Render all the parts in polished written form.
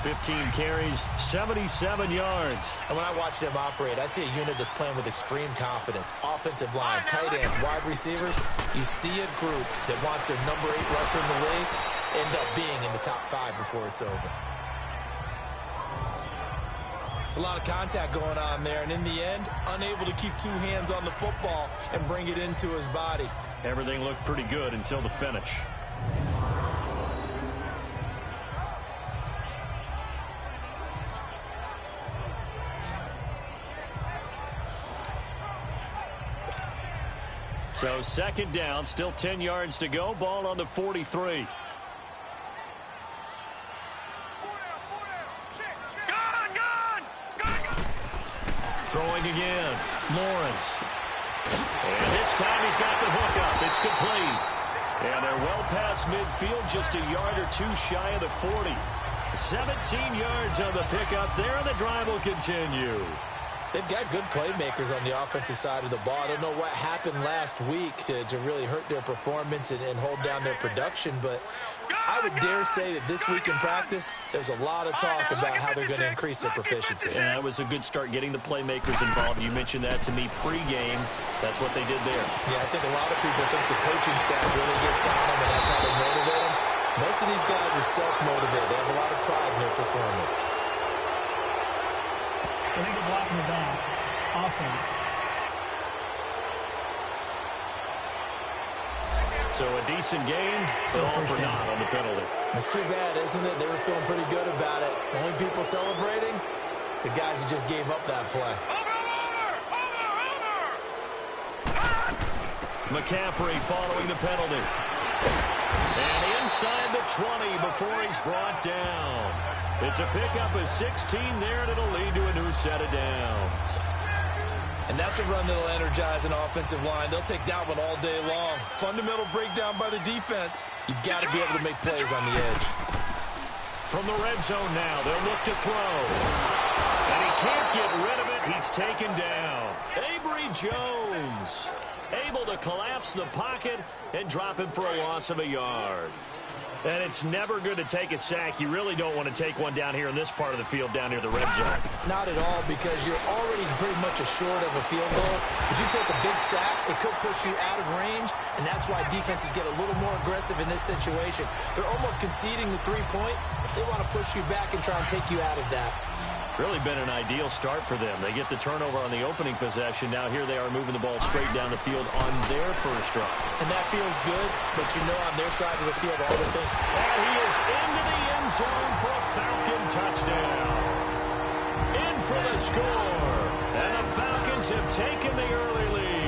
15 carries, 77 yards. And when I watch them operate, I see a unit that's playing with extreme confidence. Offensive line, tight end, wide receivers. You see a group that wants their number 8 rusher in the league end up being in the top 5 before it's over. It's a lot of contact going on there, and in the end, unable to keep 2 hands on the football and bring it into his body. Everything looked pretty good until the finish. So second down, still 10 yards to go. Ball on the 43. Throwing again. Lawrence. And this time he's got the hook up. It's complete. And they're well past midfield, just a yard or 2 shy of the 40. 17 yards on the pickup there, and the drive will continue. They've got good playmakers on the offensive side of the ball. I don't know what happened last week to really hurt their performance and hold down their production, but I would dare say that this week in practice, there's a lot of talk about how they're going to increase their proficiency. And that was a good start, getting the playmakers involved. You mentioned that to me pregame. That's what they did there. Yeah, I think a lot of people think the coaching staff really gets on them, and that's how they motivate them. Most of these guys are self-motivated. They have a lot of pride in their performance. Illegal block in the back. Offense. So a decent game, still all for naught on the penalty. It's too bad, isn't it? They were feeling pretty good about it. The only people celebrating, the guys who just gave up that play. McCaffrey following the penalty. And inside the 20 before he's brought down. It's a pickup of 16 there, and it'll lead to a new set of downs. And that's a run that'll energize an offensive line. They'll take that one all day long. Fundamental breakdown by the defense. You've got to be able to make plays on the edge. From the red zone now, they'll look to throw. And he can't get rid of it. He's taken down. Avery Jones able to collapse the pocket and drop him for a loss of a yard. And it's never good to take a sack. You really don't want to take one down here in this part of the field, down near the red zone. Not at all, because you're already pretty much assured of a field goal. If you take a big sack, it could push you out of range, and that's why defenses get a little more aggressive in this situation. They're almost conceding the 3 points. They want to push you back and try and take you out of that. Really been an ideal start for them. They get the turnover on the opening possession. Now here they are moving the ball straight down the field on their first drive. And that feels good, but you know on their side of the field, all they're thinking. And he is into the end zone for a Falcon touchdown. In for the score. And the Falcons have taken the early lead.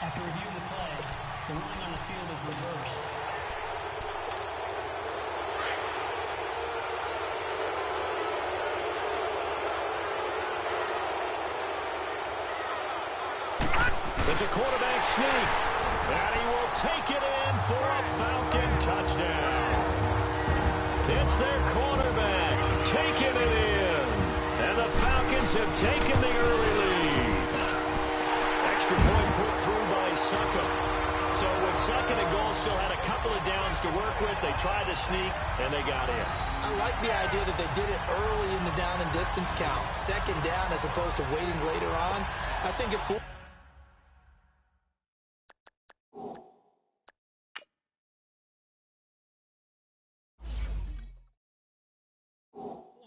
After reviewing the play, the ruling on the field is reversed. It's a quarterback sneak, and he will take it in for a Falcon touchdown. It's their quarterback taking it in, and the Falcons have taken the early lead. Extra point put through by Suckum. So with second and goal, still had a couple of downs to work with. They tried to sneak, and they got in. I like the idea that they did it early in the down and distance count. Second down as opposed to waiting later on. I think it pulled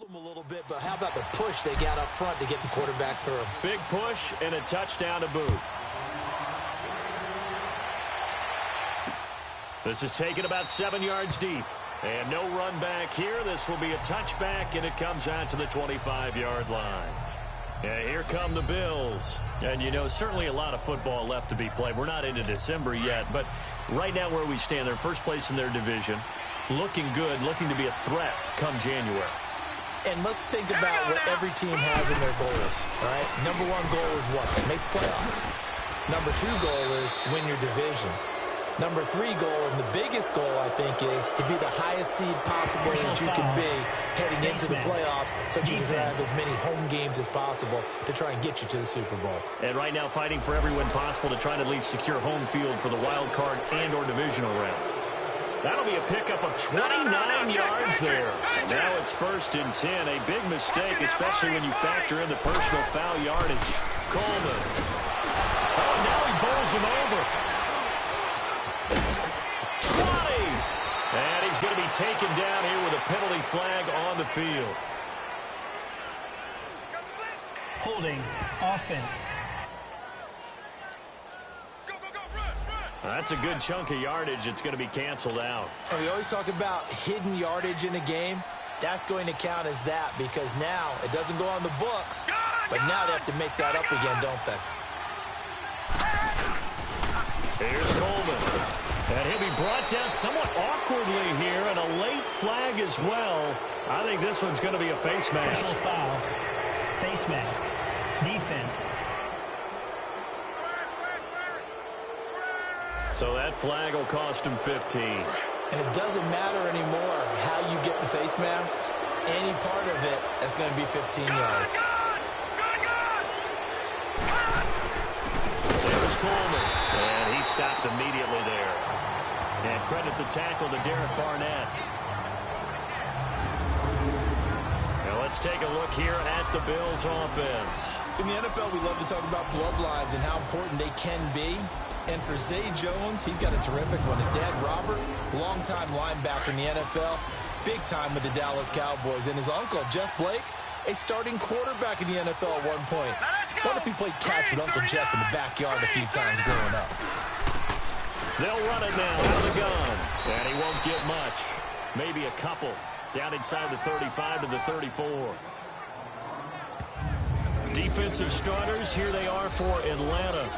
them a little bit, but how about the push they got up front to get the quarterback through? Big push and a touchdown to boot. This is taken about 7 yards deep. And no run back here. This will be a touchback, and it comes out to the 25-yard line. Yeah, here come the Bills. And, you know, certainly a lot of football left to be played. We're not into December yet, but right now where we stand, they're first place in their division. Looking good, looking to be a threat come January. And let's think about what every team has in their goals, right? Number one goal is what? Make the playoffs. Number two goal is win your division. Number three goal, and the biggest goal, I think, is to be the highest seed possible that you can be heading into the playoffs so that you can have as many home games as possible to try and get you to the Super Bowl. And right now fighting for every win possible to try to at least secure home field for the wild card and or divisional round. That'll be a pickup of 29 yards there. And now it's 1st and 10. A big mistake, especially when you factor in the personal foul yardage. Coleman. Oh, now he bowls him over. 20. And he's going to be taken down here with a penalty flag on the field. Holding offense. That's a good chunk of yardage. It's going to be canceled out. And we always talk about hidden yardage in a game. That's going to count as that because now it doesn't go on the books, but now they have to make that up again, don't they? Here's Coleman. And he'll be brought down somewhat awkwardly here, and a late flag as well. I think this one's going to be a face mask. Personal foul. Face mask. Defense. So that flag will cost him 15. And it doesn't matter anymore how you get the face mask. Any part of it is going to be 15 yards. This is Coleman. And he stopped immediately there. And credit the tackle to Derek Barnett. Now let's take a look here at the Bills' offense. In the NFL, we love to talk about bloodlines and how important they can be. And for Zay Jones, he's got a terrific one. His dad, Robert, longtime linebacker in the NFL, big time with the Dallas Cowboys. And his uncle, Jeff Blake, a starting quarterback in the NFL at one point. What if he played catch with Uncle Jeff in the backyard a few times growing up? They'll run it now out of the gun. And he won't get much. Maybe a couple. Down inside the 35 to the 34. Defensive starters, here they are for Atlanta.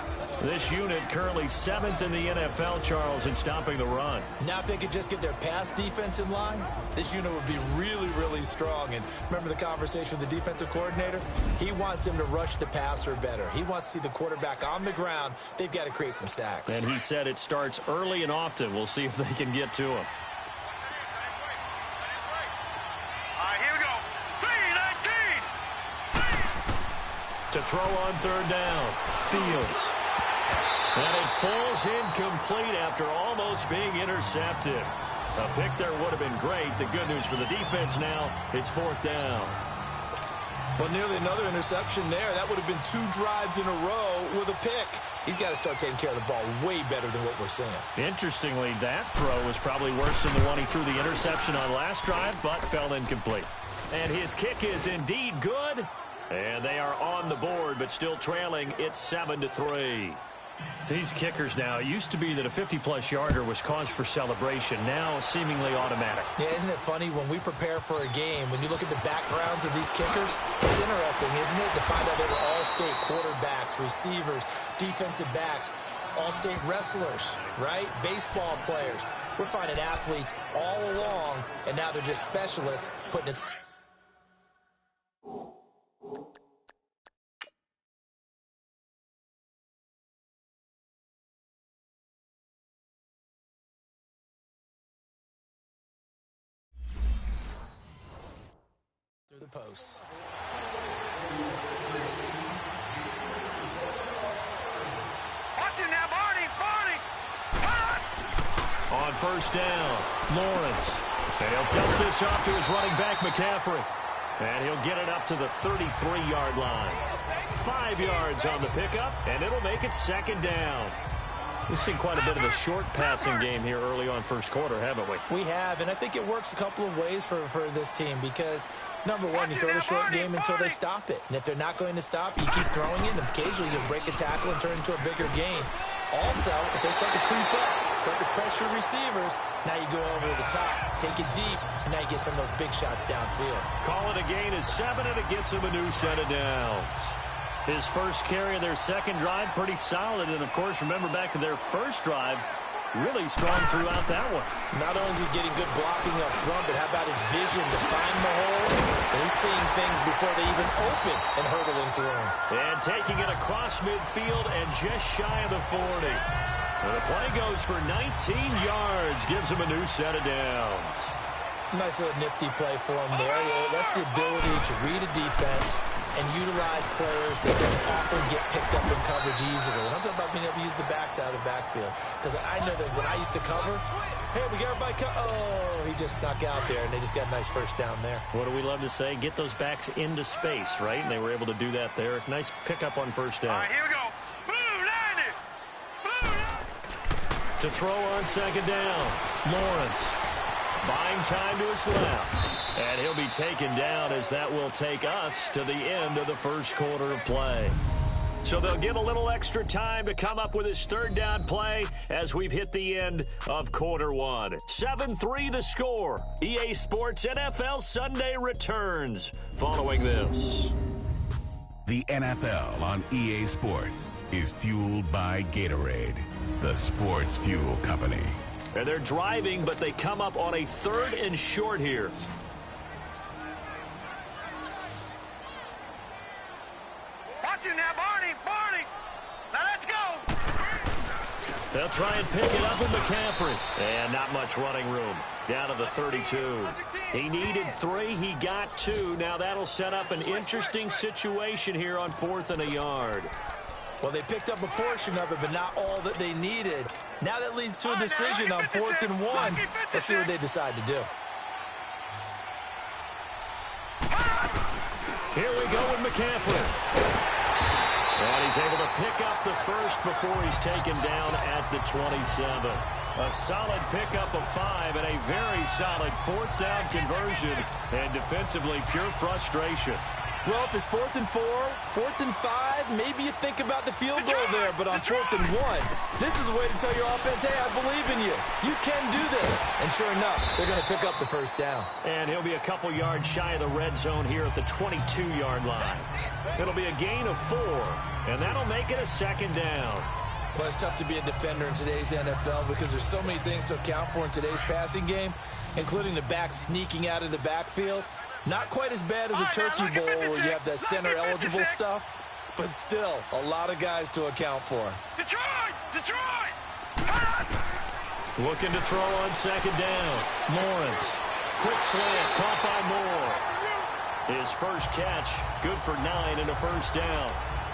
This unit currently 7th in the NFL, Charles, in stopping the run. Now if they could just get their pass defense in line, this unit would be really, really strong. And remember the conversation with the defensive coordinator? He wants them to rush the passer better. He wants to see the quarterback on the ground. They've got to create some sacks. And he said it starts early and often. We'll see if they can get to him. To throw on 3rd down. Fields. And it falls incomplete after almost being intercepted. A pick there would have been great. The good news for the defense now, it's 4th down. Well, nearly another interception there. That would have been 2 drives in a row with a pick. He's got to start taking care of the ball way better than what we're seeing. Interestingly, that throw was probably worse than the one he threw the interception on last drive, but fell incomplete. And his kick is indeed good. And they are on the board, but still trailing. It's 7-3. These kickers now, it used to be that a 50-plus yarder was cause for celebration. Now, seemingly automatic. Yeah, isn't it funny when we prepare for a game, when you look at the backgrounds of these kickers, it's interesting, isn't it, to find out they were all-state quarterbacks, receivers, defensive backs, all-state wrestlers, right? Baseball players. We're finding athletes all along, and now they're just specialists putting it... through the posts. Watch it now, Barney! On 1st down, Lawrence. And he'll dump this off to his running back, McCaffrey. And he'll get it up to the 33-yard line. 5 yards on the pickup, and it'll make it 2nd down. We've seen quite a bit of a short passing game here early on 1st quarter, haven't we? We have, and I think it works a couple of ways for this team because, number one, you throw the short game until they stop it. And if they're not going to stop, you keep throwing it, and occasionally you'll break a tackle and turn into a bigger gain. Also, if they start to creep up, start to pressure receivers, now you go over the top, take it deep, and now you get some of those big shots downfield. Call it a gain of 7, and it gets him a new set of downs. His first carry of their second drive, pretty solid. And, of course, remember back to their first drive, really strong throughout that one. Not only is he getting good blocking up front, but how about his vision to find the holes? And he's seeing things before they even open and hurdling through them. And taking it across midfield and just shy of the 40. And the play goes for 19 yards, gives him a new set of downs. Nice little nifty play for him there. That's the ability to read a defense and utilize players that don't often get picked up in coverage easily. And I'm talking about being able to use the backs out of the backfield. Because I know that when I used to cover, hey, we got everybody oh, he just snuck out there, and they just got a nice first down there. What do we love to say? Get those backs into space, right? And they were able to do that there. Nice pickup on first down. All right, here we go. To throw on second down, Lawrence. Buying time to his left. And he'll be taken down as that will take us to the end of the first quarter of play. So they'll get a little extra time to come up with his third down play as we've hit the end of quarter one. 7-3 the score. EA Sports NFL Sunday returns following this. The NFL on EA Sports is fueled by Gatorade, the sports fuel company. And they're driving, but they come up on a 3rd and short here. Watch it now, Barney. Now let's go. They'll try and pick it up with McCaffrey. And not much running room. Down to the 32. He needed 3. He got 2. Now that'll set up an interesting situation here on 4th and a yard. Well, they picked up a portion of it, but not all that they needed. Now that leads to a decision on 4th and 1. Let's see what they decide to do. Here we go with McCaffrey. And he's able to pick up the first before he's taken down at the 27. A solid pickup of 5 and a very solid 4th down conversion. And defensively, pure frustration. Well, if it's 4th and 4, 4th and 5, maybe you think about the field goal there. But on 4th and 1, this is a way to tell your offense, hey, I believe in you. You can do this. And sure enough, they're going to pick up the first down. And he'll be a couple yards shy of the red zone here at the 22-yard line. It'll be a gain of 4, and that'll make it a 2nd down. Well, it's tough to be a defender in today's NFL because there's so many things to account for in today's passing game, including the back sneaking out of the backfield. Not quite as bad as a Turkey Bowl where you have that center-eligible stuff, but still a lot of guys to account for. Detroit! Looking to throw on 2nd down. Lawrence. Quick slant, caught by Moore. His first catch, good for 9 and a first down.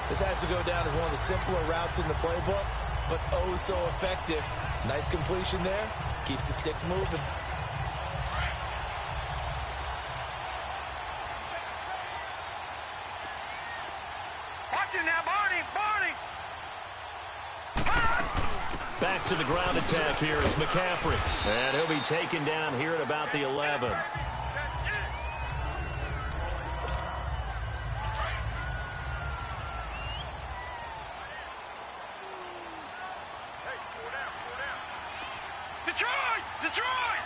This has to go down as one of the simpler routes in the playbook, but oh so effective. Nice completion there. Keeps the sticks moving. Watch it now, Barney! Back to the ground attack here is McCaffrey. And he'll be taken down here at about the 11. Detroit!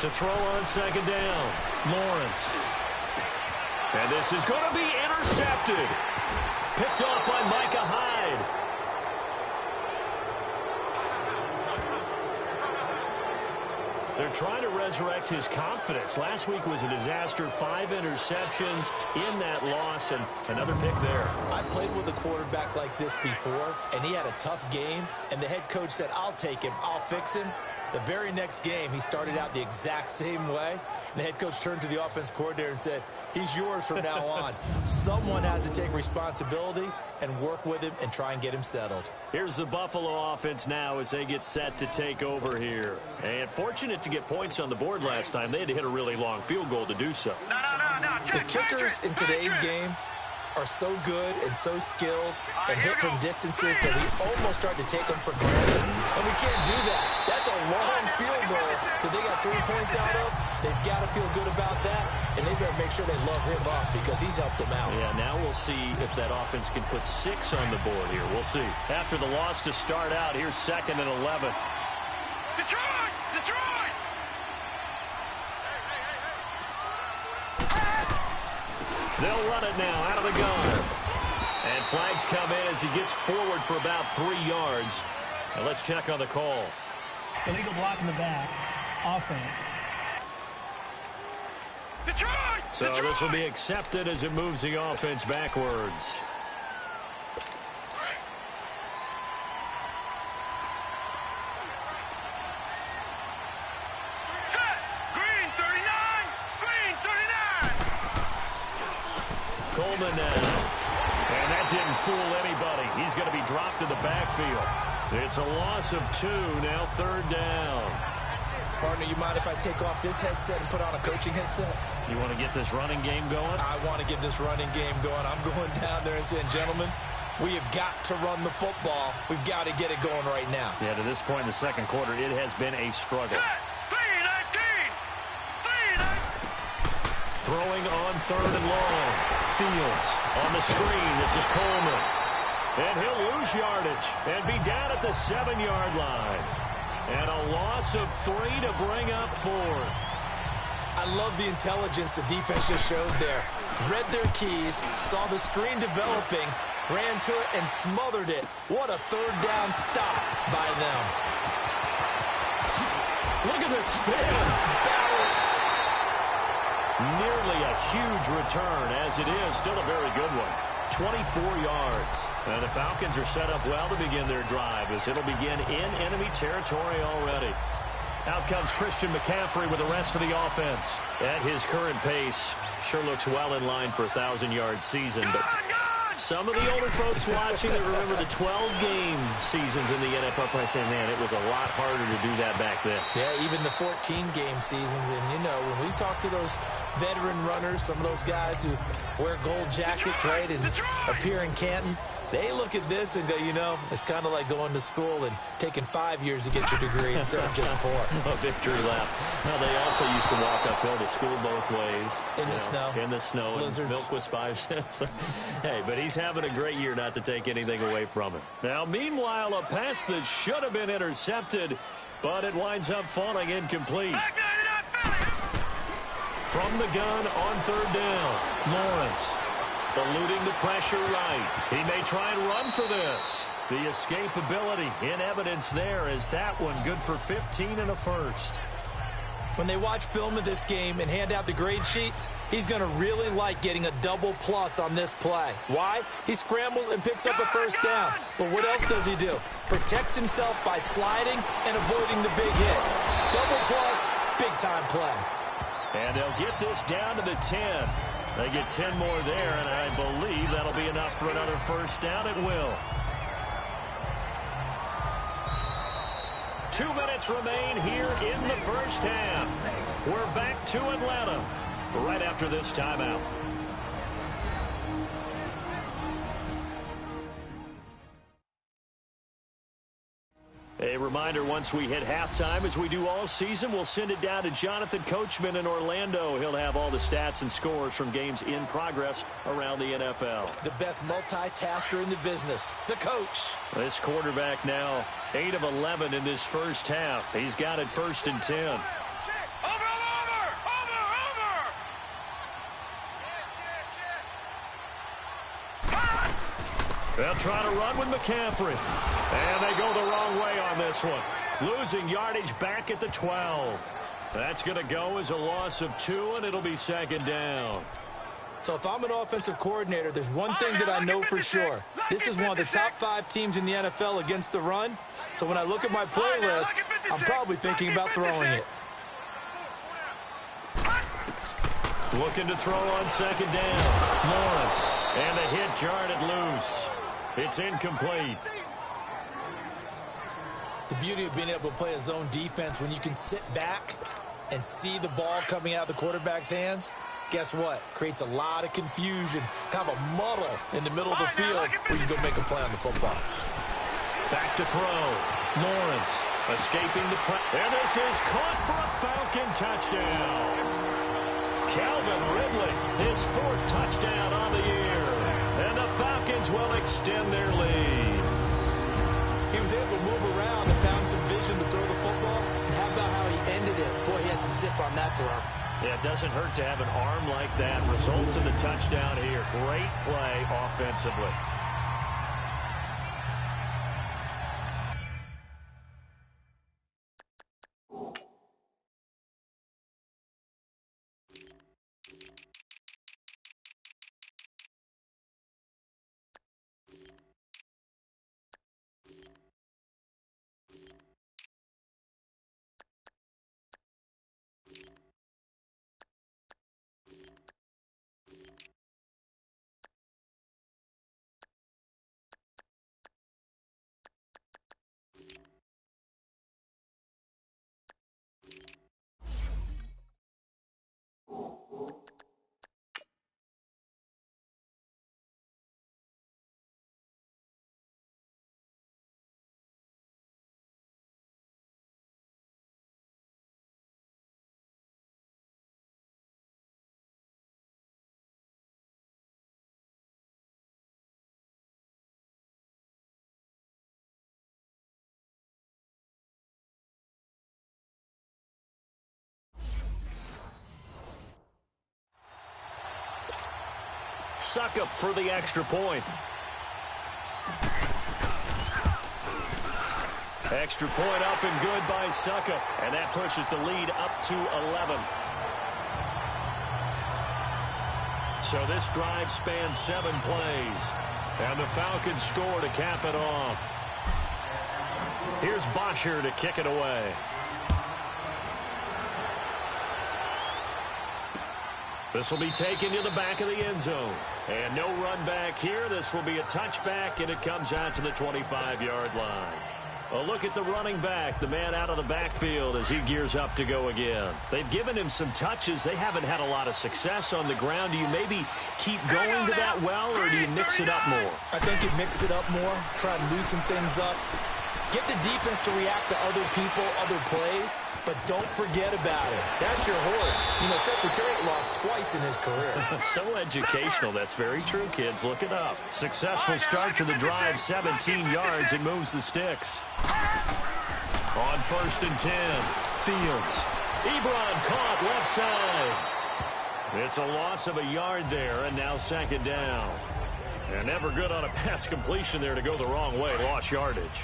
To throw on 2nd down, Lawrence. And this is going to be intercepted. Picked off by Micah Hyde. They're trying to resurrect his confidence. Last week was a disaster. 5 interceptions in that loss, and another pick there. I played with a quarterback like this before, and he had a tough game, and the head coach said, I'll take him, I'll fix him. The very next game, he started out the exact same way, and the head coach turned to the offense coordinator and said, he's yours from now on. Someone has to take responsibility and work with him and try and get him settled. Here's the Buffalo offense now as they get set to take over here. And fortunate to get points on the board last time. They had to hit a really long field goal to do so. No. The kickers in today's game are so good and so skilled and hit from distances that we almost start to take them for granted. And we can't do that. That's a long field goal that they got 3 points out of. They've got to feel good about that. and they better make sure they love him up because he's helped them out. Yeah, now we'll see if that offense can put 6 on the board here. We'll see. After the loss to start out, here's 2nd and 11. Detroit! Detroit! They'll run it now out of the gun. And flags come in as he gets forward for about 3 yards. Now let's check on the call. Illegal block in the back. Offense. Detroit! So Detroit! this will be accepted as it moves the offense backwards. Set! Green 39! Green 39! Coleman now. And that didn't fool anybody. He's going to be dropped in the backfield. It's a loss of 2, now 3rd down. Partner, you mind if I take off this headset and put on a coaching headset? You want to get this running game going? I want to get this running game going. I'm going down there and saying, gentlemen, we have got to run the football. We've got to get it going right now. Yeah, to this point in the second quarter, it has been a struggle. Set! 319! 319! Throwing on 3rd and long. Fields on the screen. This is Coleman. And he'll lose yardage and be down at the 7-yard line. And a loss of 3 to bring up 4. I love the intelligence the defense just showed there. Read their keys, saw the screen developing, ran to it, and smothered it. What a 3rd down stop by them. Look at this spin. Balance. Nearly a huge return, as it is. Still a very good one. 24 yards. And the Falcons are set up well to begin their drive as it'll begin in enemy territory already. Out comes Christian McCaffrey with the rest of the offense. At his current pace, sure looks well in line for a 1,000-yard season. But some of the older folks watching that remember the 12-game seasons in the NFL probably saying, man, it was a lot harder to do that back then. Yeah, even the 14-game seasons. And, you know, when we talk to those veteran runners, some of those guys who wear gold jackets, right, and appear in Canton, they look at this and go, you know, it's kind of like going to school and taking 5 years to get your degree instead of just 4. A victory lap. Well, they also used to walk uphill to school both ways. In the snow. In the snow. Blizzards. And milk was 5 cents. Hey, but he's having a great year, not to take anything away from him. Now, meanwhile, a pass that should have been intercepted, but it winds up falling incomplete. From the gun on 3rd down, Lawrence. Eluding the pressure right. He may try and run for this. The escapability in evidence there is that one good for 15 and a first. When they watch film of this game and hand out the grade sheets, he's going to really like getting a double plus on this play. Why? He scrambles and picks up a 1st down. But what else does he do? Protects himself by sliding and avoiding the big hit. Double plus, big-time play. And they'll get this down to the 10. They get 10 more there, and I believe that'll be enough for another 1st down. It will. 2 minutes remain here in the first half. We're back to Atlanta right after this timeout. A reminder, once we hit halftime, as we do all season, we'll send it down to Jonathan Coachman in Orlando. He'll have all the stats and scores from games in progress around the NFL. The best multitasker in the business, the coach. This quarterback now 8 of 11 in this first half. He's got it 1st and 10. Over! They'll try to run with McCaffrey. And they go the wrong way on this one. Losing yardage back at the 12. That's going to go as a loss of 2, and it'll be 2nd down. So if I'm an offensive coordinator, there's one thing that I know for sure. This is one of the top 5 teams in the NFL against the run. So when I look at my playlist, I'm probably thinking about throwing it. Looking to throw on 2nd down. Lawrence. And the hit jarred it loose. It's incomplete. The beauty of being able to play a zone defense when you can sit back and see the ball coming out of the quarterback's hands, guess what? Creates a lot of confusion, kind of a muddle in the middle of the field where you go make a play on the football. Back to throw. Lawrence escaping the pressure. And this is caught for a Falcon touchdown. Calvin Ridley, his 4th touchdown on the year. And the Falcons will extend their lead. He was able to move around and found some vision to throw the football. And how about how he ended it? Boy, he had some zip on that throw. Yeah, it doesn't hurt to have an arm like that. Results in the touchdown here. Great play offensively. Suckup for the extra point. Extra point up and good by Suckup. And that pushes the lead up to 11. So this drive spans 7 plays. And the Falcons score to cap it off. Here's Bosher to kick it away. This will be taken to the back of the end zone. And no run back here. This will be a touchback, and it comes out to the 25-yard line. A look at the running back, the man out of the backfield as he gears up to go again. They've given him some touches. They haven't had a lot of success on the ground. Do you maybe keep going to that well, or do you mix it up more? I think you mix it up more, try to loosen things up. Get the defense to react to other people, other plays, but don't forget about it. That's your horse. You know, Secretariat lost twice in his career. So educational. That's very true, kids. Look it up. Successful start to the drive, 17 yards. It moves the sticks. On 1st and 10, Fields. Ebron caught left side. It's a loss of a yard there, and now 2nd down. And never good on a pass completion there to go the wrong way. Lost yardage.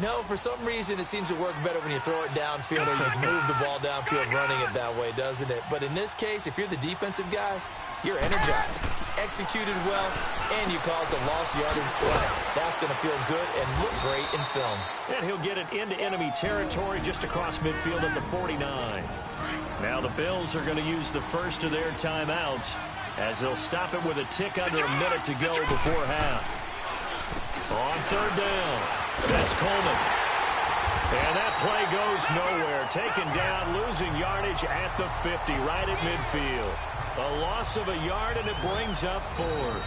No, for some reason it seems to work better when you throw it downfield or you move the ball downfield running it that way, doesn't it? But in this case, if you're the defensive guys, you're energized, executed well, and you caused a lost yardage play. That's going to feel good and look great in film. And he'll get it into enemy territory just across midfield at the 49. Now the Bills are going to use the first of their timeouts as they'll stop it with a tick under a minute to go before half. On 3rd down. That's Coleman. And that play goes nowhere. Taken down, losing yardage at the 50, right at midfield. A loss of a yard, and it brings up 4th.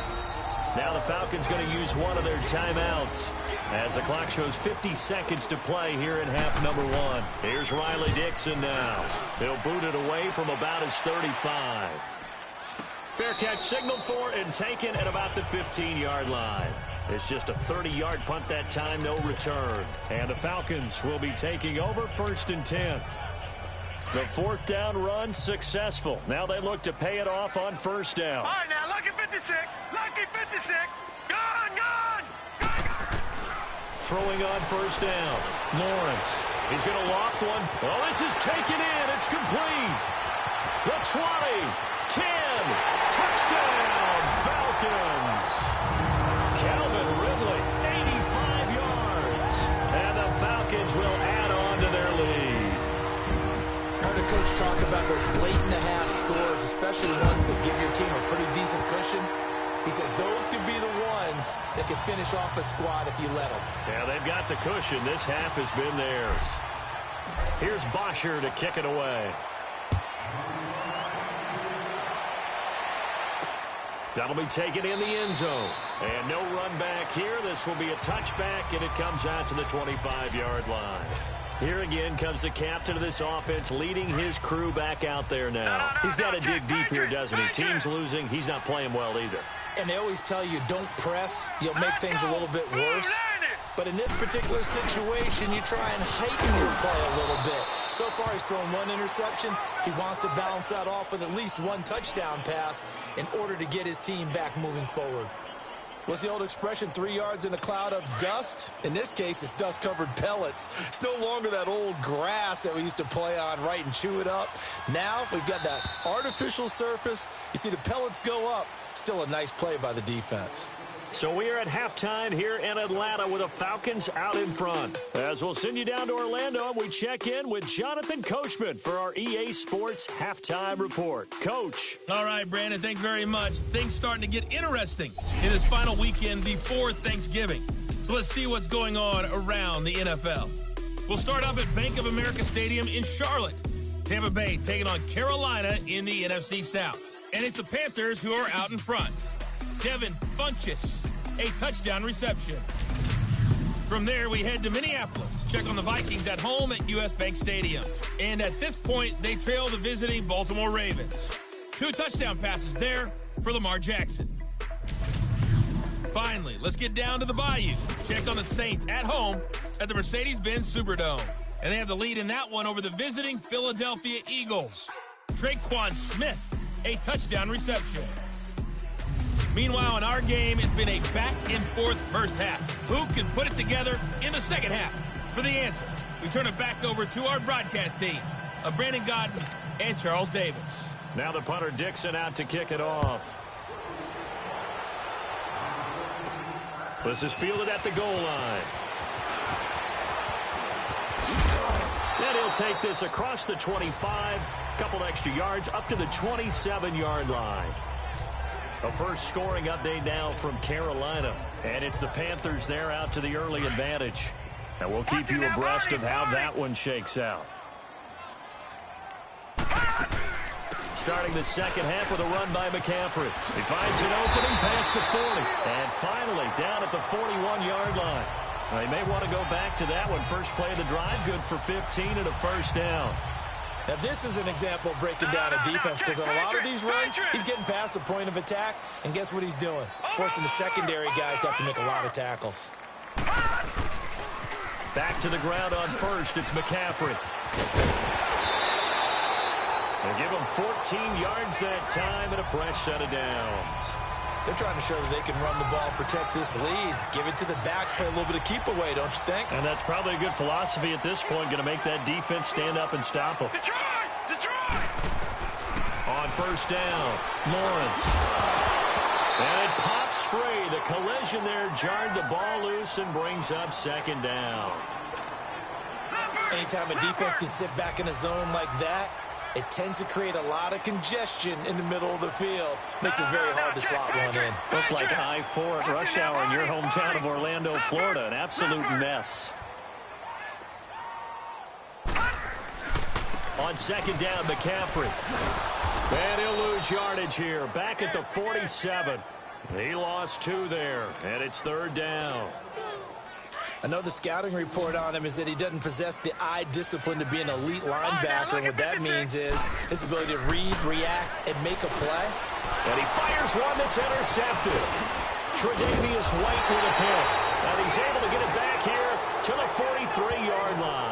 Now the Falcons going to use one of their timeouts as the clock shows 50 seconds to play here in half number 1. Here's Riley Dixon now. He'll boot it away from about his 35. Fair catch signaled for and taken at about the 15-yard line. It's just a 30-yard punt that time, no return. And the Falcons will be taking over 1st and 10. The 4th down run successful. Now they look to pay it off on 1st down. All right, now, lucky 56. Lucky 56. Gone, gone. Throwing on 1st down. Lawrence. He's going to loft one. Oh, this is taken in. It's complete. The 20. 10. Touchdown, Falcons. Calvin Ridley, 85 yards. And the Falcons will add on to their lead. I heard the coach talk about those late-in-the-half scores, especially ones that give your team a pretty decent cushion. He said those could be the ones that could finish off a squad if you let them. Yeah, they've got the cushion. This half has been theirs. Here's Bosher to kick it away. That'll be taken in the end zone. And no run back here. This will be a touchback, and it comes out to the 25-yard line. Here again comes the captain of this offense, leading his crew back out there now. He's got to dig deep here, doesn't he? Team's losing. He's not playing well either. And they always tell you, don't press. You'll make things a little bit worse. But in this particular situation, you try and heighten your play a little bit. So far, he's thrown one interception. He wants to balance that off with at least one touchdown pass in order to get his team back moving forward. What's the old expression, 3 yards in a cloud of dust? In this case, it's dust-covered pellets. It's no longer that old grass that we used to play on, right, and chew it up. Now we've got that artificial surface. You see the pellets go up. Still a nice play by the defense. So we are at halftime here in Atlanta with the Falcons out in front. As we'll send you down to Orlando, and we check in with Jonathan Coachman for our EA Sports Halftime Report. Coach. All right, Brandon, thanks very much. Things starting to get interesting in this final weekend before Thanksgiving. So let's see what's going on around the NFL. We'll start up at Bank of America Stadium in Charlotte. Tampa Bay taking on Carolina in the NFC South. And it's the Panthers who are out in front. Devin Funchess, a touchdown reception. From there, we head to Minneapolis. Check on the Vikings at home at US Bank Stadium. And at this point, they trail the visiting Baltimore Ravens. 2 touchdown passes there for Lamar Jackson. Finally, let's get down to the Bayou. Check on the Saints at home at the Mercedes-Benz Superdome. And they have the lead in that one over the visiting Philadelphia Eagles. Traquan Smith, a touchdown reception. Meanwhile, in our game, it's been a back-and-forth first half. Who can put it together in the second half? For the answer, we turn it back over to our broadcast team of Brandon Godden and Charles Davis. Now the punter Dixon out to kick it off. This is fielded at the goal line. And he'll take this across the 25, couple extra yards, up to the 27-yard line. A first scoring update now from Carolina. And it's the Panthers there out to the early advantage. And we'll keep you abreast of how that one shakes out. Starting the second half with a run by McCaffrey. He finds an opening past the 40. And finally down at the 41-yard line. They may want to go back to that one. First play of the drive, good for 15 and a first down. Now, this is an example of breaking down a defense because on a lot of these runs, he's getting past the point of attack, and guess what he's doing? Forcing the secondary guys to have to make a lot of tackles. Back to the ground on first, it's McCaffrey. They give him 14 yards that time and a fresh set of downs. They're trying to show that they can run the ball, protect this lead. Give it to the backs, play a little bit of keep away, don't you think? And that's probably a good philosophy at this point, going to make that defense stand up and stop them. Detroit! On first down, Lawrence. And it pops free. The collision there jarred the ball loose and brings up second down. Anytime a defense can sit back in a zone like that, it tends to create a lot of congestion in the middle of the field. Makes it very hard to slot one in. Looked like I-4 at rush hour in your hometown of Orlando, Florida. An absolute mess. On second down, McCaffrey. And he'll lose yardage here. Back at the 47. He lost 2 there. And it's third down. I know the scouting report on him is that he doesn't possess the eye discipline to be an elite linebacker. And what that means is his ability to read, react, and make a play. And he fires one that's intercepted. Tre'Davious White with a pick. And he's able to get it back here to the 43-yard line.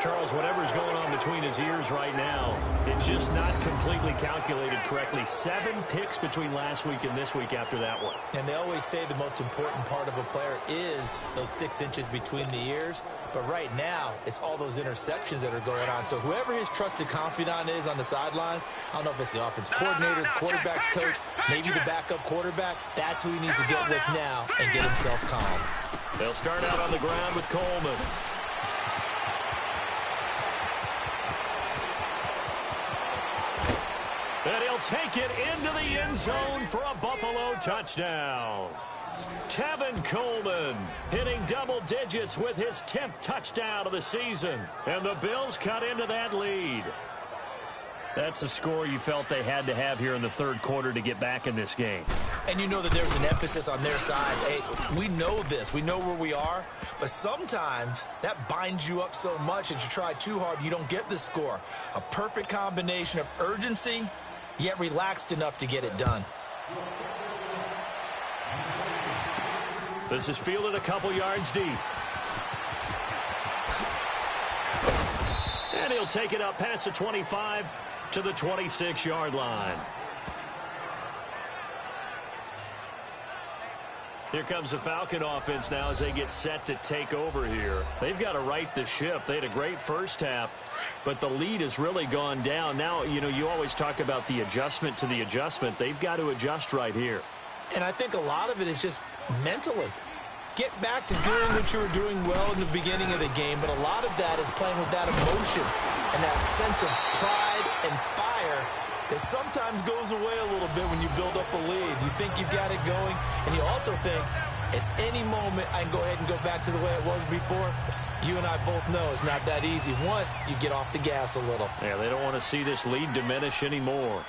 Charles, whatever's going on between his ears right now, it's just not completely calculated correctly. 7 picks between last week and this week after that one. And they always say the most important part of a player is those 6 inches between the ears. But right now, it's all those interceptions that are going on. So whoever his trusted confidant is on the sidelines, I don't know if it's the offense coordinator, the quarterback's coach, maybe the backup quarterback, that's who he needs to get with now and get himself calm. They'll start out on the ground with Coleman. And he'll take it into the end zone for a Buffalo touchdown. Tevin Coleman hitting double digits with his 10th touchdown of the season. And the Bills cut into that lead. That's a score you felt they had to have here in the third quarter to get back in this game. And you know that there's an emphasis on their side. Hey, we know this. We know where we are. But sometimes that binds you up so much that you try too hard, you don't get the score. A perfect combination of urgency, yet relaxed enough to get it done. This is fielded a couple yards deep. And he'll take it up past the 25 to the 26-yard line. Here comes the Falcon offense now as they get set to take over here. They've got to right the ship. They had a great first half, but the lead has really gone down. Now, you know, you always talk about the adjustment to the adjustment. They've got to adjust right here. And I think a lot of it is just mentally. Get back to doing what you were doing well in the beginning of the game, but a lot of that is playing with that emotion and that sense of pride and fire that sometimes goes away a little bit when you build up a lead. You think you've got it going, and you also think at any moment I can go ahead and go back to the way it was before. You and I both know it's not that easy once you get off the gas a little. Yeah, they don't want to see this lead diminish anymore.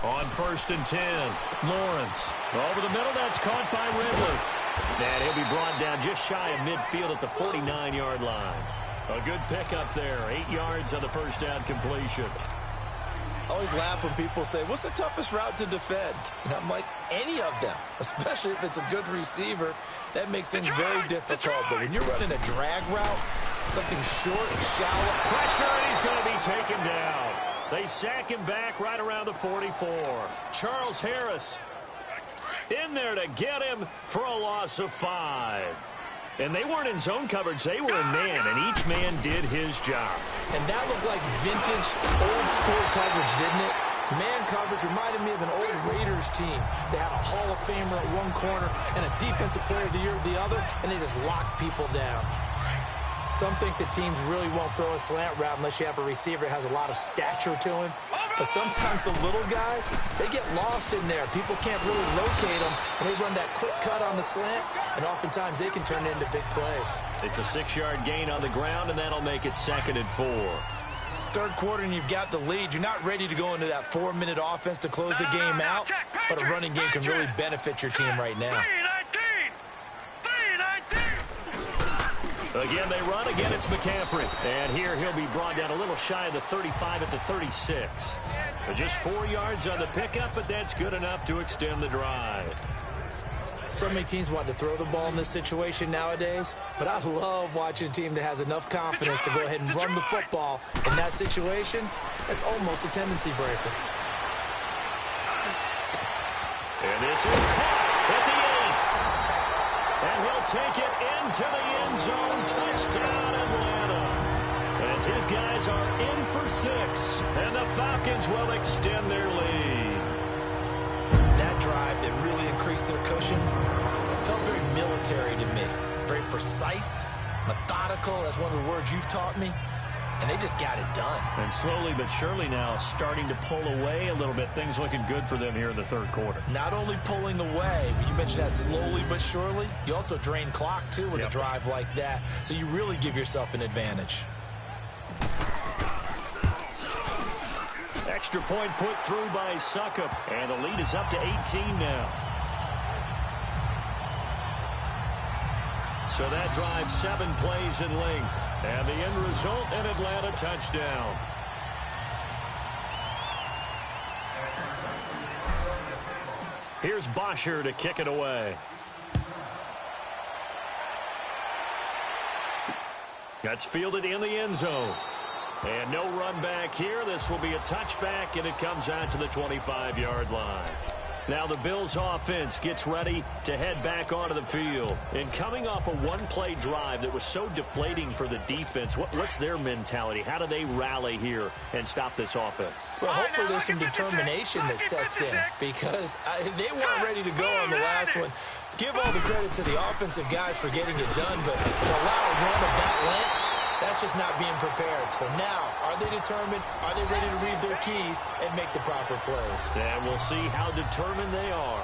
On 1st and 10, Lawrence. Over the middle, that's caught by Ridley. And he'll be brought down just shy of midfield at the 49-yard line. A good pickup there, 8 yards on the first down completion. I always laugh when people say, what's the toughest route to defend? And I'm like, any of them, especially if it's a good receiver. That makes things very difficult. But when you're running a drag route, something short and shallow. Pressure, and he's going to be taken down. They sack him back right around the 44. Charles Harris in there to get him for a loss of 5. And they weren't in zone coverage. They were in man, and each man did his job. And that looked like vintage, old-school coverage, didn't it? Man coverage reminded me of an old Raiders team. They had a Hall of Famer at one corner and a Defensive Player of the Year at the other, and they just locked people down. Some think that teams really won't throw a slant route unless you have a receiver that has a lot of stature to him. But sometimes the little guys, they get lost in there. People can't really locate them, and they run that quick cut on the slant, and oftentimes they can turn into big plays. It's a 6-yard gain on the ground, and that'll make it 2nd and 4. Third quarter, and you've got the lead. You're not ready to go into that 4-minute offense to close the game out, but a running game can really benefit your team right now. Again, they run. Again, it's McCaffrey. And here he'll be brought down a little shy of the 35 at the 36. But just 4 yards on the pickup, but that's good enough to extend the drive. So many teams want to throw the ball in this situation nowadays, but I love watching a team that has enough confidence to go ahead and run the football in that situation. That's almost a tendency breaker. And this is caught at the 8th. And he'll take it into the end zone. Touchdown, Atlanta. As his guys are in for 6, and the Falcons will extend their lead. That drive that really increased their cushion felt very military to me. Very precise, methodical. That's one of the words you've taught me. And they just got it done. And slowly but surely now starting to pull away a little bit. Things looking good for them here in the third quarter. Not only pulling away, but you mentioned that slowly but surely. You also drain clock, too, with a drive like that. So you really give yourself an advantage. Extra point put through by Succop. And the lead is up to 18 now. So that drives 7 plays in length. And the end result, an Atlanta touchdown. Here's Bosher to kick it away. That's fielded in the end zone. And no run back here. This will be a touchback, and it comes out to the 25-yard line. Now the Bills offense gets ready to head back onto the field. And coming off a one-play drive that was so deflating for the defense, what's their mentality? How do they rally here and stop this offense? Well, hopefully there's some determination that sets in because they weren't ready to go on the last one. Give all the credit to the offensive guys for getting it done, but to allow a run of that length, that's just not being prepared. So now, are they determined? Are they ready to read their keys and make the proper plays? And we'll see how determined they are.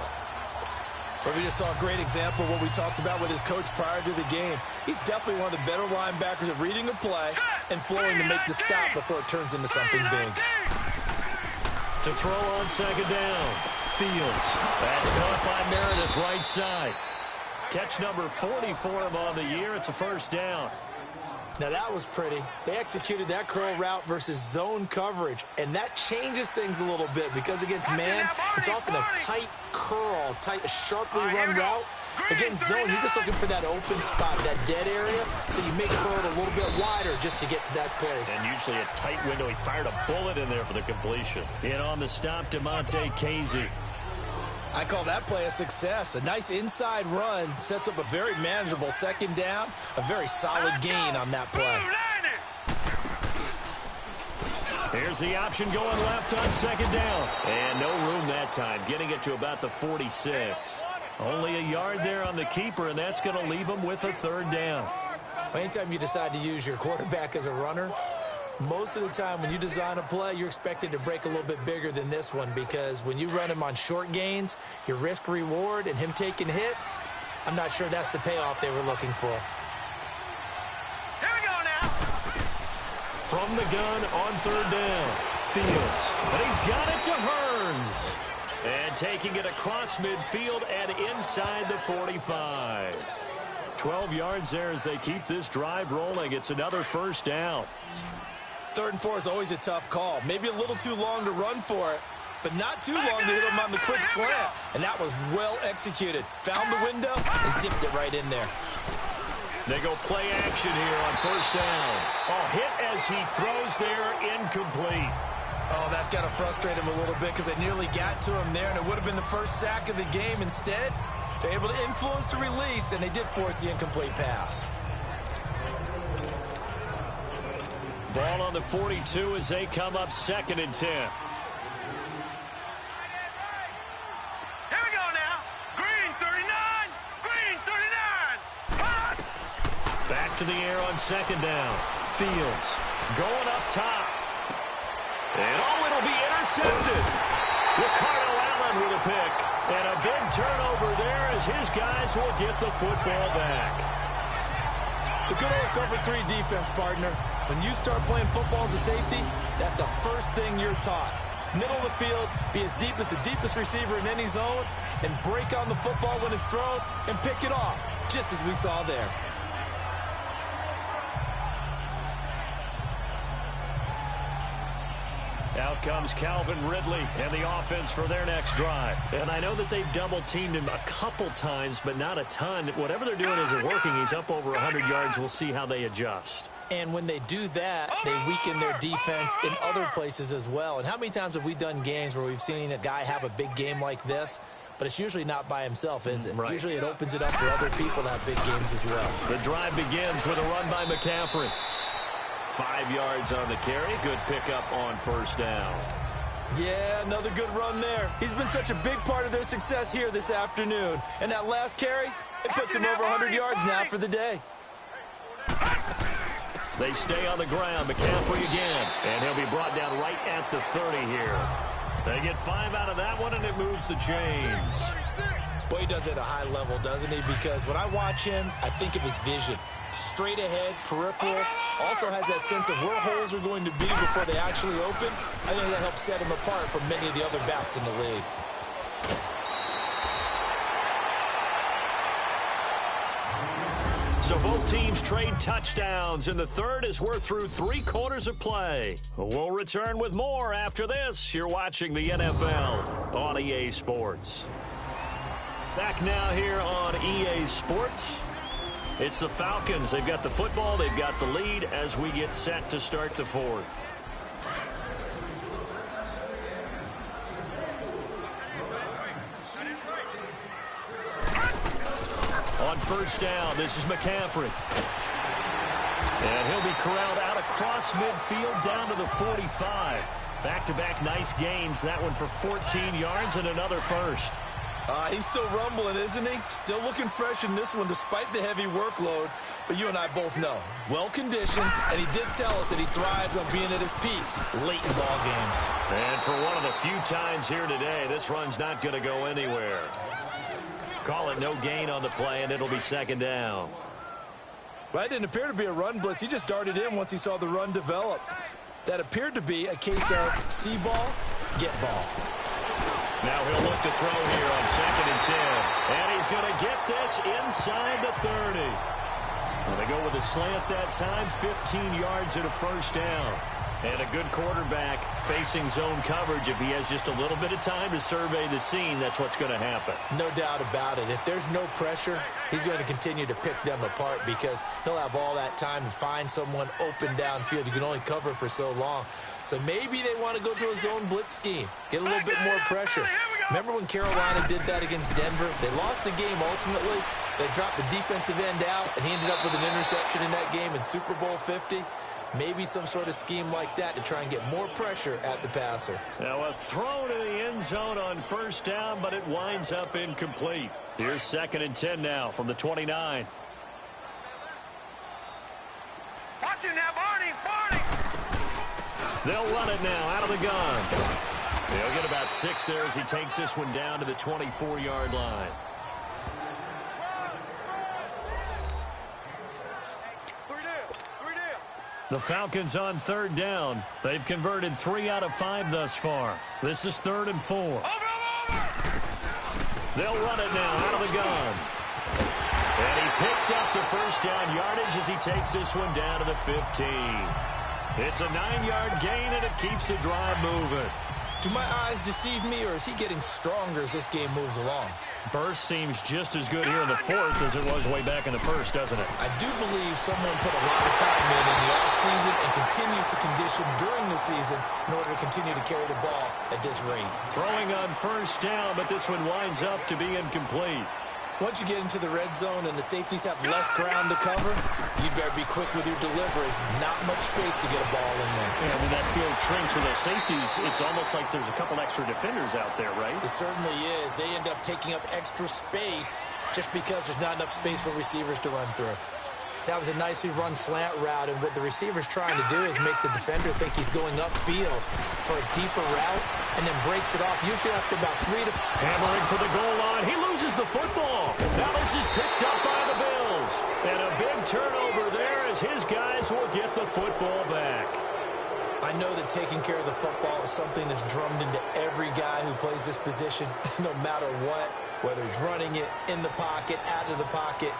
But we just saw a great example of what we talked about with his coach prior to the game. He's definitely one of the better linebackers at reading a play and flowing to make the stop before it turns into something big. To throw on second down, Fields. That's caught by Meredith right side. Catch number 40 for him on the year. It's a first down. Now that was pretty. They executed that curl route versus zone coverage, and that changes things a little bit because against man, it's often a tight curl, a sharply run route. Against zone, you're just looking for that open spot, that dead area, so you make curl a little bit wider just to get to that place. And usually a tight window. He fired a bullet in there for the completion. And on the stop, DeMonte Casey. I call that play a success. A nice inside run sets up a very manageable second down, a very solid gain on that play. Here's the option going left on second down. And no room that time, getting it to about the 46. Only a yard there on the keeper, and that's going to leave him with a third down. Anytime you decide to use your quarterback as a runner, most of the time when you design a play, you're expected to break a little bit bigger than this one because when you run him on short gains, your risk-reward and him taking hits, I'm not sure that's the payoff they were looking for. Here we go now. From the gun on third down, Fields. And he's got it to Hearns. And taking it across midfield and inside the 45. 12 yards there as they keep this drive rolling. It's another first down. 3rd and 4 is always a tough call. Maybe a little too long to run for it, but not too long to hit him on the quick slant. And that was well executed. Found the window and zipped it right in there. They go play action here on first down. Oh, hit as he throws there, incomplete. Oh, that's got to frustrate him a little bit because they nearly got to him there, and it would have been the first sack of the game. Instead, they're able to influence the release, and they did force the incomplete pass. Ball on the 42 as they come up 2nd and 10. Here we go now. Green 39. Green 39. Hot. Back to the air on second down. Fields going up top. And oh, it'll be intercepted. Ricardo Allen with a pick. And a big turnover there as his guys will get the football back. The good old cover 3 defense, partner. When you start playing football as a safety, that's the first thing you're taught. Middle of the field, be as deep as the deepest receiver in any zone, and break on the football when it's thrown and pick it off, just as we saw there. Out comes Calvin Ridley and the offense for their next drive. And I know that they've double-teamed him a couple times, but not a ton. Whatever they're doing isn't working. He's up over 100 yards. We'll see how they adjust. And when they do that, they weaken their defense in other places as well. And how many times have we done games where we've seen a guy have a big game like this, but it's usually not by himself, is it? Right. Usually it opens it up for other people to have big games as well. The drive begins with a run by McCaffrey. 5 yards on the carry. Good pickup on first down. Yeah, another good run there. He's been such a big part of their success here this afternoon. And that last carry, it puts him over 100 yards now for the day. They stay on the ground. McCaffrey again. And he'll be brought down right at the 30 here. They get 5 out of that one, and it moves the chains. Boy, he does it at a high level, doesn't he? Because when I watch him, I think of his vision. Straight ahead, peripheral. Also has that sense of where holes are going to be before they actually open. I think that helps set him apart from many of the other backs in the league. So both teams trade touchdowns in the third as we're through 3 quarters of play. We'll return with more after this. You're watching the NFL on EA Sports. Back now here on EA Sports. It's the Falcons. They've got the football. They've got the lead as we get set to start the fourth. On first down, this is McCaffrey. And he'll be corralled out across midfield down to the 45. Back-to-back nice gains. That one for 14 yards and another first. He's still rumbling, isn't he? Still looking fresh in this one despite the heavy workload. But you and I both know, well-conditioned, and he did tell us that he thrives on being at his peak late in ball games. And for one of the few times here today, this run's not going to go anywhere. Call it no gain on the play, and it'll be second down. Well, that didn't appear to be a run blitz. He just darted in once he saw the run develop. That appeared to be a case of see ball, get ball. Now he'll look to throw here on 2nd and 10. And he's going to get this inside the 30. Well, they go with a slant that time, 15 yards and a first down. And a good quarterback facing zone coverage. If he has just a little bit of time to survey the scene, that's what's going to happen. No doubt about it. If there's no pressure, he's going to continue to pick them apart because he'll have all that time to find someone open downfield. You can only cover for so long. So maybe they want to go to a zone blitz scheme, get a little bit more pressure. Remember when Carolina did that against Denver? They lost the game ultimately. They dropped the defensive end out, and he ended up with an interception in that game in Super Bowl 50. Maybe some sort of scheme like that to try and get more pressure at the passer. Now a throw to the end zone on first down, but it winds up incomplete. Here's 2nd and 10 now from the 29. Watch it now, Barney! Barney! They'll run it now out of the gun. They'll get about 6 there as he takes this one down to the 24-yard line. The Falcons on 3rd down. They've converted 3 out of 5 thus far. This is 3rd and 4. They'll run it now out of the gun. And he picks up the first down yardage as he takes this one down to the 15. It's a 9-yard gain, and it keeps the drive moving. Do my eyes deceive me, or is he getting stronger as this game moves along? Burst seems just as good here in the 4th as it was way back in the 1st, doesn't it? I do believe someone put a lot of time in the offseason and continues to condition during the season in order to continue to carry the ball at this rate. Throwing on first down, but this one winds up to be incomplete. Once you get into the red zone and the safeties have less ground to cover, you better be quick with your delivery. Not much space to get a ball in there. Yeah, when that field shrinks with those safeties, it's almost like there's a couple extra defenders out there, right? It certainly is. They end up taking up extra space just because there's not enough space for receivers to run through. That was a nicely run slant route, and what the receiver's trying to do is make the defender think he's going upfield for a deeper route and then breaks it off, usually after about 3 to... Hammering for the goal line. He loses the football. Now this is picked up by the Bills. And a big turnover there as his guys will get the football back. I know that taking care of the football is something that's drummed into every guy who plays this position, no matter what, whether he's running it in the pocket, out of the pocket.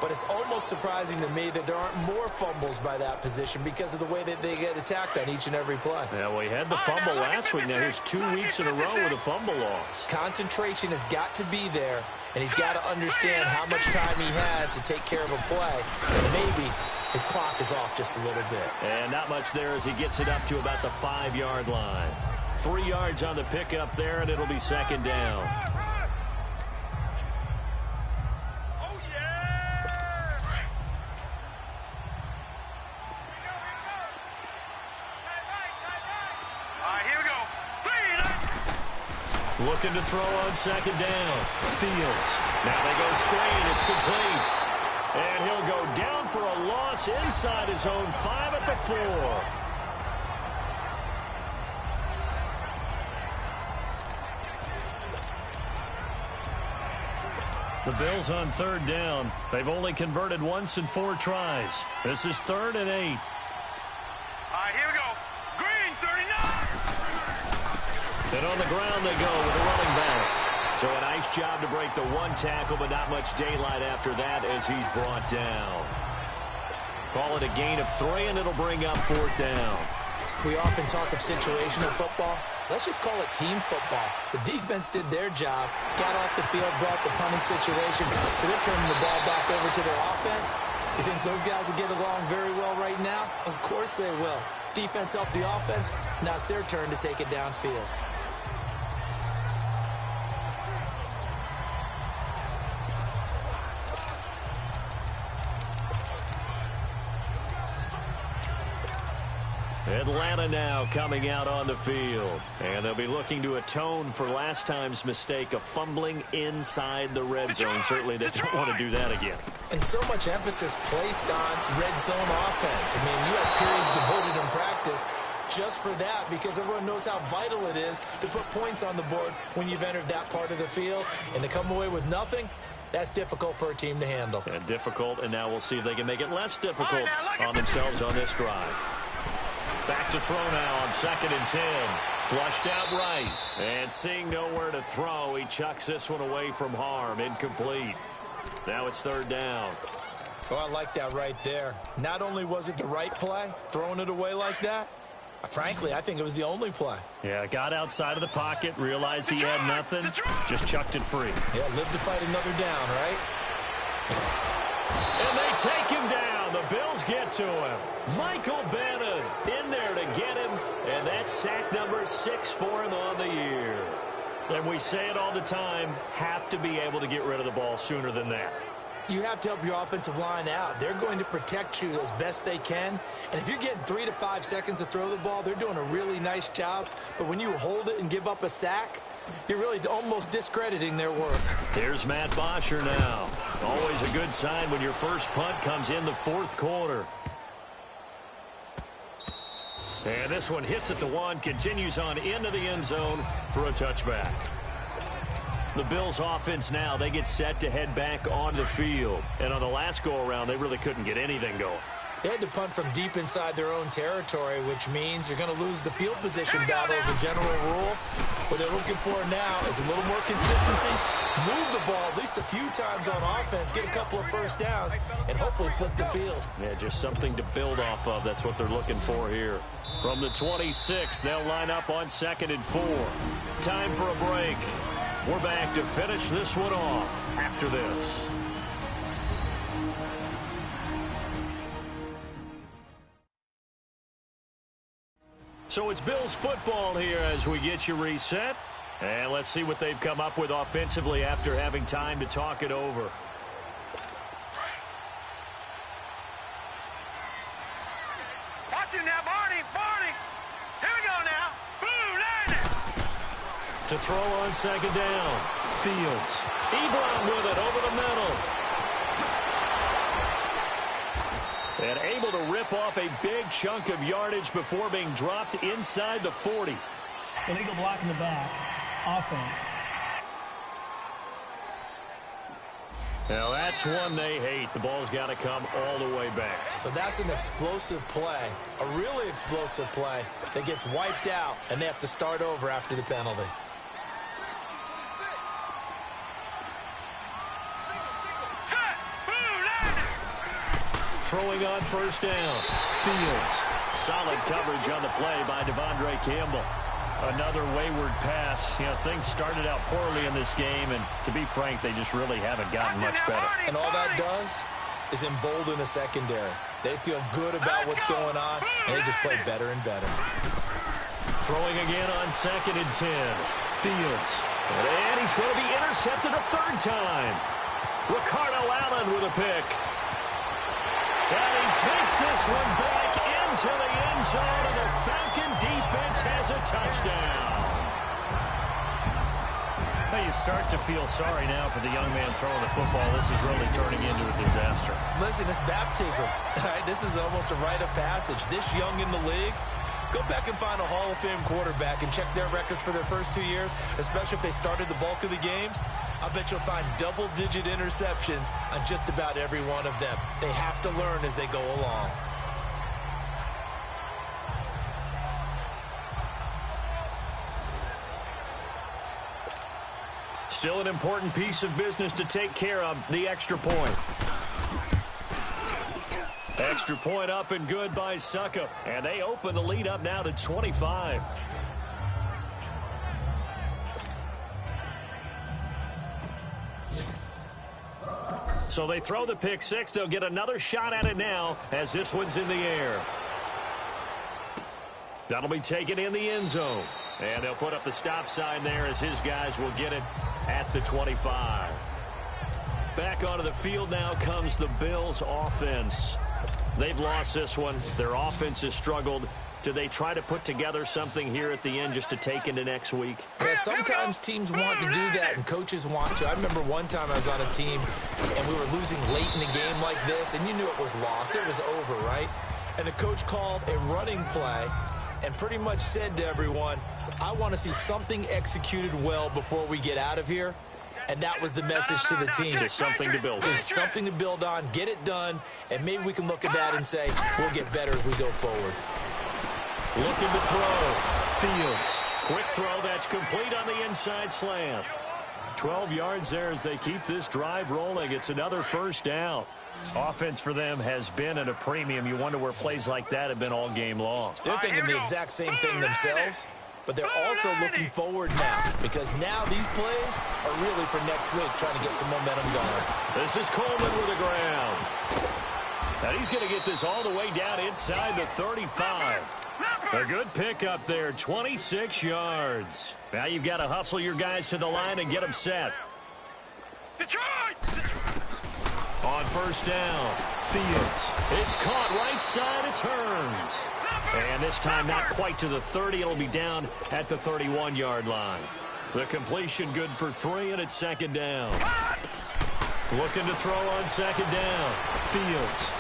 But it's almost surprising to me that there aren't more fumbles by that position because of the way that they get attacked on each and every play. Yeah, well, he had the fumble last week. Now here's 2 weeks in a row with a fumble loss. Concentration has got to be there, and he's got to understand how much time he has to take care of a play. And maybe his clock is off just a little bit. And not much there as he gets it up to about the 5-yard line. 3 yards on the pickup there, and it'll be second down. Looking to throw on second down. Fields. Now they go screen. It's complete. And he'll go down for a loss inside his own 5 at the 4. The Bills on 3rd down. They've only converted once in 4 tries. This is 3rd and 8. All right, here we go. Green, 39. And on the ground they go with the running back. So a nice job to break the 1 tackle, but not much daylight after that as he's brought down. Call it a gain of 3, and it'll bring up 4th down. We often talk of situational football. Let's just call it team football. The defense did their job, got off the field, brought the punting situation, so they're turning the ball back over to their offense. You think those guys will get along very well right now? Of course they will. Defense helped the offense. Now it's their turn to take it downfield. Atlanta now coming out on the field. And they'll be looking to atone for last time's mistake of fumbling inside the red zone. Certainly they don't want to do that again. And so much emphasis placed on red zone offense. I mean, you have periods devoted in practice just for that, because everyone knows how vital it is to put points on the board when you've entered that part of the field. And to come away with nothing, that's difficult for a team to handle. And difficult, and now we'll see if they can make it less difficult on themselves on this drive. Back to throw now on 2nd and 10. Flushed out right. And seeing nowhere to throw, he chucks this one away from harm. Incomplete. Now it's 3rd down. Oh, I like that right there. Not only was it the right play, throwing it away like that, frankly, I think it was the only play. Yeah, got outside of the pocket, realized he had nothing, just chucked it free. Yeah, live to fight another down, right? And they take him down. The Bills get to him. Michael Bannon in there to get him, and that's sack number 6 for him on the year. And we say it all the time, have to be able to get rid of the ball sooner than that. You have to help your offensive line out. They're going to protect you as best they can. And if you're getting 3 to 5 seconds to throw the ball, they're doing a really nice job. But when you hold it and give up a sack, you're really almost discrediting their work. Here's Matt Bosher now. Always a good sign when your first punt comes in the 4th quarter. And this one hits at the 1, continues on into the end zone for a touchback. The Bills offense now, they get set to head back on the field. And on the last go-around, they really couldn't get anything going. They had to punt from deep inside their own territory, which means you're going to lose the field position battle as a general rule. What they're looking for now is a little more consistency, move the ball at least a few times on offense, get a couple of first downs, and hopefully flip the field. Yeah, just something to build off of. That's what they're looking for here. From the 26, they'll line up on 2nd and 4. Time for a break. We're back to finish this one off after this. So it's Bills football here as we get you reset. And let's see what they've come up with offensively after having time to talk it over. Watch it now, Barney. Barney. Here we go now. Blue line. To throw on 2nd down. Fields. Ebron with it over the middle. And able to rip off a big chunk of yardage before being dropped inside the 40. Illegal block in the back. Offense. Now that's one they hate. The ball's got to come all the way back. So that's an explosive play, a really explosive play that gets wiped out, and they have to start over after the penalty. Throwing on 1st down. Fields. Solid coverage on the play by Devondre Campbell. Another wayward pass. You know, things started out poorly in this game, and to be frank, they just really haven't gotten much better. And all that does is embolden a secondary. They feel good about what's going on, and they just play better and better. Throwing again on 2nd and 10. Fields. And he's going to be intercepted a 3rd time. Ricardo Allen with a pick. And he takes this one back into the end zone, and the Falcon defense has a touchdown. Well, you start to feel sorry now for the young man throwing the football. This is really turning into a disaster. Listen, it's baptism. All right, this is almost a rite of passage. This young in the league, go back and find a Hall of Fame quarterback and check their records for their first 2 years, especially if they started the bulk of the games. I bet you'll find double-digit interceptions on just about every one of them. They have to learn as they go along. Still an important piece of business to take care of, the extra point. Extra point up and good by Suckup. And they open the lead up now to 25. So they throw the pick 6. They'll get another shot at it now as this one's in the air. That'll be taken in the end zone. And they'll put up the stop sign there as his guys will get it at the 25. Back onto the field now comes the Bills offense. They've lost this one. Their offense has struggled. Do they try to put together something here at the end just to take into next week? Yeah, sometimes teams want to do that and coaches want to. I remember one time I was on a team and we were losing late in the game like this, and you knew it was lost. It was over, right? And the coach called a running play and pretty much said to everyone, I want to see something executed well before we get out of here. And that was the message to the team. Just something to build on. Just something to build on, get it done, and maybe we can look at that and say, we'll get better as we go forward. Looking to throw. Fields. Quick throw. That's complete on the inside slant. 12 yards there as they keep this drive rolling. It's another first down. Offense for them has been at a premium. You wonder where plays like that have been all game long. They're thinking the exact same thing themselves, but they're also looking forward now because now these plays are really for next week, trying to get some momentum going. This is Coleman with the ground. And he's going to get this all the way down inside the 35. A good pickup there, 26 yards. Now you've got to hustle your guys to the line and get them set. Detroit! On first down, Fields. It's caught right side, it turns. And this time not quite to the 30. It'll be down at the 31-yard line. The completion good for 3, and it's second down. Looking to throw on second down. Fields.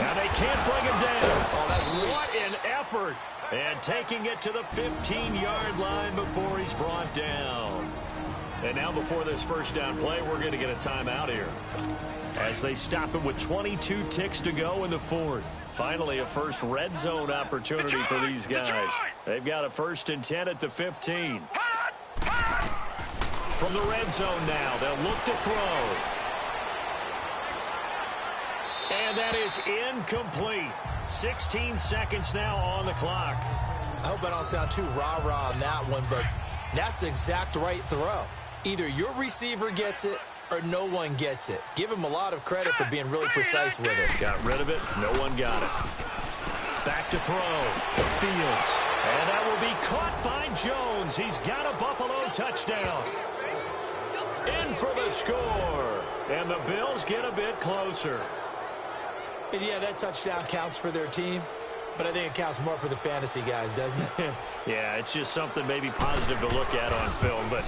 And they can't bring him down. Oh, that's sweet. What an effort. And taking it to the 15-yard line before he's brought down. And now before this first down play, we're going to get a timeout here. As they stop it with 22 ticks to go in the fourth. Finally, a first red zone opportunity for these guys. They've got a 1st and 10 at the 15. From the red zone now, they'll look to throw. And that is incomplete. 16 seconds now on the clock. I hope I don't sound too rah-rah on that one, but that's the exact right throw. Either your receiver gets it or no one gets it. Give him a lot of credit for being really precise with it. Got rid of it. No one got it. Back to throw. Fields. And that will be caught by Jones. He's got a Buffalo touchdown. In for the score. And the Bills get a bit closer. And yeah, that touchdown counts for their team, but I think it counts more for the fantasy guys, doesn't it? Yeah, it's just something maybe positive to look at on film, but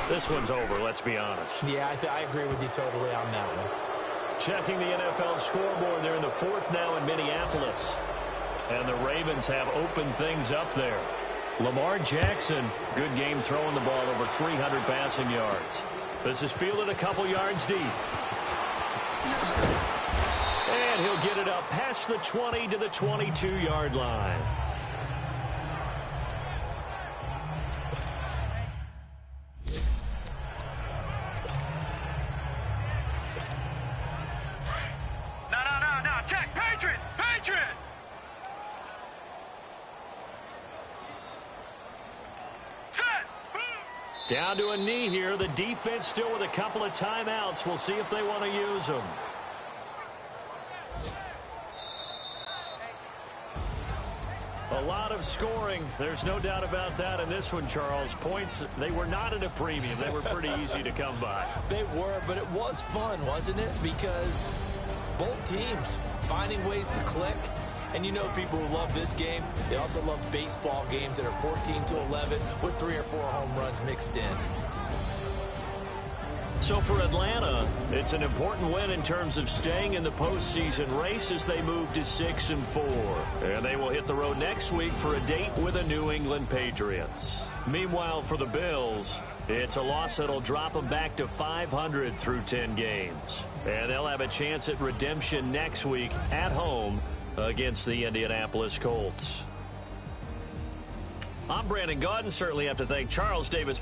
this one's over, let's be honest. Yeah, I agree with you totally on that one. Checking the NFL scoreboard, they're in the fourth now in Minneapolis. And the Ravens have opened things up there. Lamar Jackson, good game throwing the ball, over 300 passing yards. This is fielded a couple yards deep. And he'll get it up past the 20 to the 22-yard line. No. Check. Patriot. Set. Down to a knee here. The defense still with a couple of timeouts. We'll see if they want to use them. A lot of scoring. There's no doubt about that in this one, Charles. Points, they were not at a premium. They were pretty easy to come by. They were, but it was fun, wasn't it? Because both teams finding ways to click. And you know people who love this game, they also love baseball games that are 14-11 with 3 or 4 home runs mixed in. So for Atlanta, it's an important win in terms of staying in the postseason race as they move to 6-4. And they will hit the road next week for a date with the New England Patriots. Meanwhile, for the Bills, it's a loss that'll drop them back to 500 through 10 games. And they'll have a chance at redemption next week at home against the Indianapolis Colts. I'm Brandon Gaudin. Certainly have to thank Charles Davis